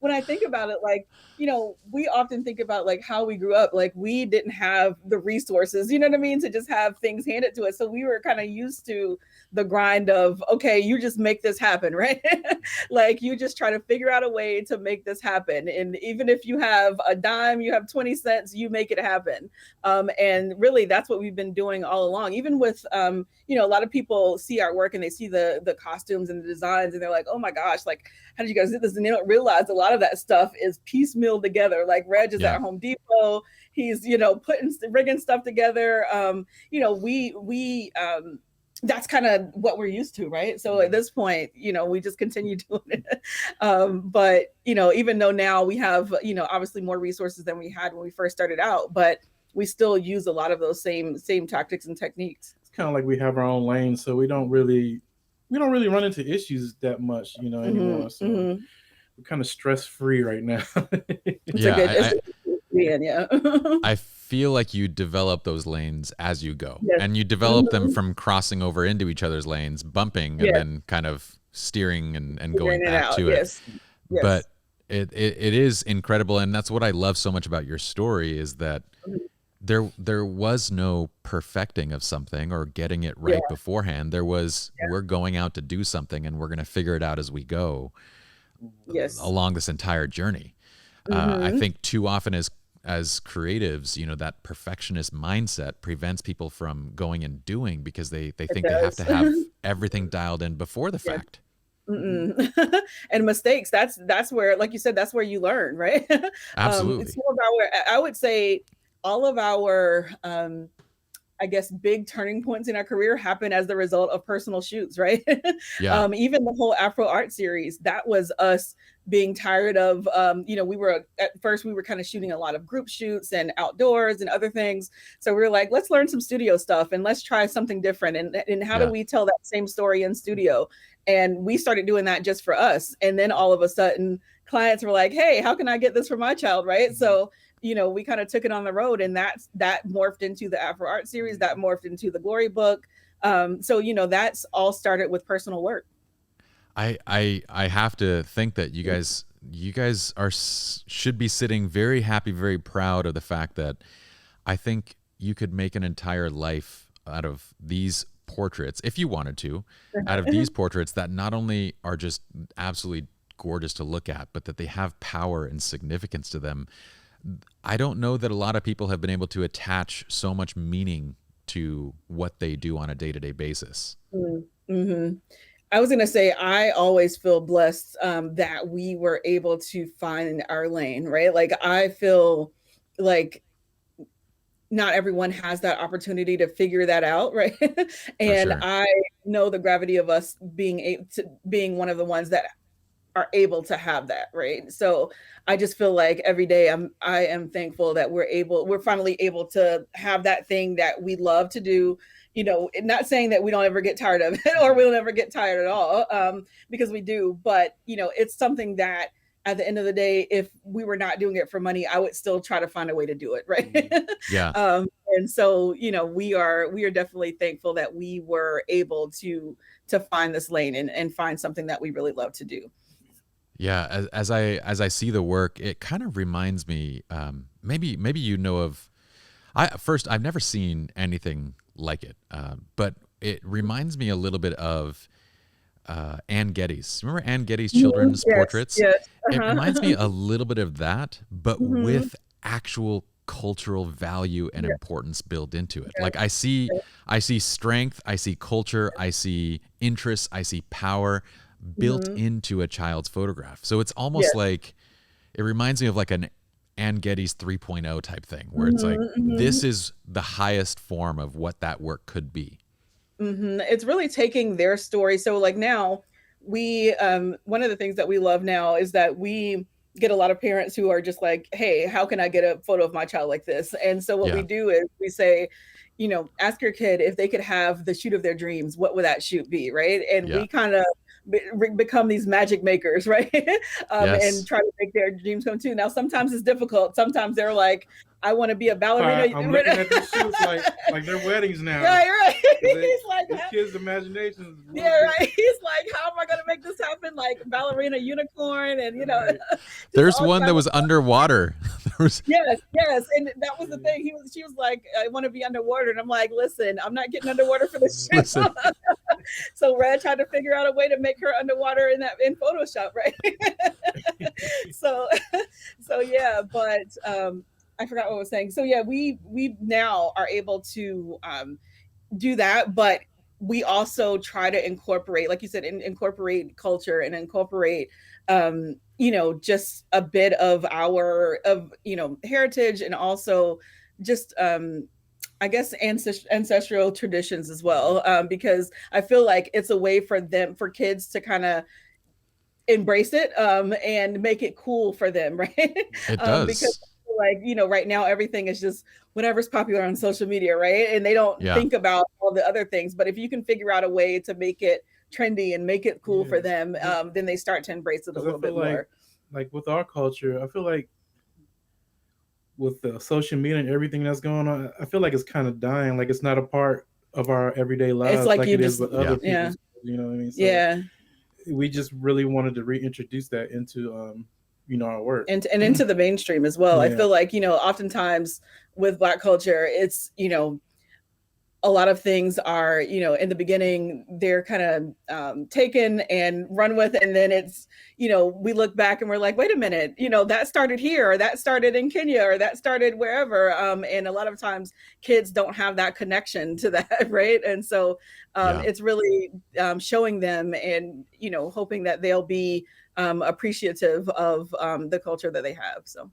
when I think about it, like, we often think about like how we grew up. Like we didn't have the resources, you know what I mean, to just have things handed to us. So we were kind of used to the grind of, okay, you just make this happen, right? Like you just try to figure out a way to make this happen. And even if you have a dime, you have 20 cents, you make it happen. And really that's what we've been doing all along. Even with a lot of people see our work and they see the costumes and the designs and they're like, oh my gosh, like how did you guys do this? And they don't realize a lot of that stuff is piecemeal together. Like Reg is Yeah. at Home Depot. He's, rigging stuff together. We that's kind of what we're used to, right? So at this point, we just continue doing it. But even though now we have, obviously more resources than we had when we first started out, but we still use a lot of those same tactics and techniques. It's kind of like we have our own lane, so we don't really run into issues that much, Mm-hmm, anymore. So mm-hmm. we're kind of stress free right now. It's a Yeah, good, it's a good yeah. I feel like you develop those lanes as you go, Yes. and you develop them from crossing over into each other's lanes, bumping, and Yes. then kind of steering and going Figuring it back out. to it. Yes. But Yes. it is incredible, and that's what I love so much about your story is that Mhm. there was no perfecting of something or getting it Yeah. right beforehand. There was, Yeah. we're going out to do something and we're going to figure it out as we go Yes. along this entire journey. I Mm-hmm. think too often as creatives, that perfectionist mindset prevents people from going and doing because they It think they have does. to have everything dialed in before the Yeah. fact. Mm-mm. And mistakes. That's where, like you said, that's where you learn, right? It's Absolutely. more of I would say, all of our I guess big turning points in our career happen as the result of personal shoots, right? Yeah. Even the whole Afro art series, that was us being tired of, we were at first we were kind of shooting a lot of group shoots and outdoors and other things. So we were like, let's learn some studio stuff and let's try something different. And how do Yeah. we tell that same story in studio? And we started doing that just for us. And then all of a sudden, clients were like, hey, how can I get this for my child? Right. So we kind of took it on the road, and that morphed into the Afro Art series, that morphed into the Glory book. So that's all started with personal work. I have to think that you guys should be sitting very happy, very proud of the fact that I think you could make an entire life out of these portraits if you wanted to, out of these portraits that not only are just absolutely gorgeous to look at, but that they have power and significance to them. I don't know that a lot of people have been able to attach so much meaning to what they do on a day-to-day basis. Mm-hmm. I was going to say, I always feel blessed that we were able to find our lane, right? Like, I feel like not everyone has that opportunity to figure that out, right? For And sure. I know the gravity of us being one of the ones that are able to have that, right? So I just feel like every day I am thankful that we're finally able to have that thing that we love to do. Not saying that we don't ever get tired of it or we'll never get tired at all, because we do. But it's something that at the end of the day, if we were not doing it for money, I would still try to find a way to do it, right? Yeah. And so we are definitely thankful that we were able to find this lane and find something that we really love to do. Yeah, as I see the work, it kind of reminds me. Maybe of. I've never seen anything like it, but it reminds me a little bit of Anne Geddes. Remember Anne Geddes' children's Yes, portraits? yes. It reminds Uh-huh. me a little bit of that, but Mhm. with actual cultural value and Yeah, importance built into it. yeah, Like I see strength, I see culture, I see interests, I see power built mhm. into a child's photograph. So it's almost Yes. like it reminds me of like an Anne Geddes 3.0 type thing where it's like Mhm, this mhm. is the highest form of what that work could be. It's really taking their story. So like now we one of the things that we love now is that we get a lot of parents who are just like, hey, how can I get a photo of my child like this? And so what we Yeah. do is we say, ask your kid if they could have the shoot of their dreams, what would that shoot be, right? And Yeah. we kind of become these magic makers, right? Yes. And try to make their dreams come true. Now, sometimes it's difficult. Sometimes they're like, I want to be a ballerina. I'm looking at these shoots like they're weddings now. Right. He's like, these kids' imagination. Yeah, right. He's like, how am I going to make this happen? Like ballerina unicorn, and Right. There's one that was underwater. Yes, and that was the thing. She was like, I want to be underwater, and I'm like, listen, I'm not getting underwater for this shit. So Red tried to figure out a way to make her underwater in Photoshop, right? so yeah, but I forgot what I was saying. So yeah, we now are able to do that, but we also try to incorporate, like you said, incorporate culture and incorporate just a bit of our heritage, and also just I guess ancestral traditions as well, because I feel like it's a way for kids to kind of embrace it and make it cool for them, right? It does. Because like, right now everything is just whatever's popular on social media, right? And they don't think about all the other things. But if you can figure out a way to make it trendy and make it cool for them, then they start to embrace it a little bit more. Like with our culture, I feel like with the social media and everything that's going on, I feel like it's kind of dying. Like it's not a part of our everyday lives, it's like it is with other people. You know what I mean? So we just really wanted to reintroduce that into our work and into the mainstream as well. I feel like oftentimes with Black culture, it's a lot of things are in the beginning they're kind of taken and run with, and then it's we look back and we're like, wait a minute, that started here, or that started in Kenya, or that started wherever, and a lot of times kids don't have that connection to that, right? And so it's really showing them and hoping that they'll be appreciative of the culture that they have. So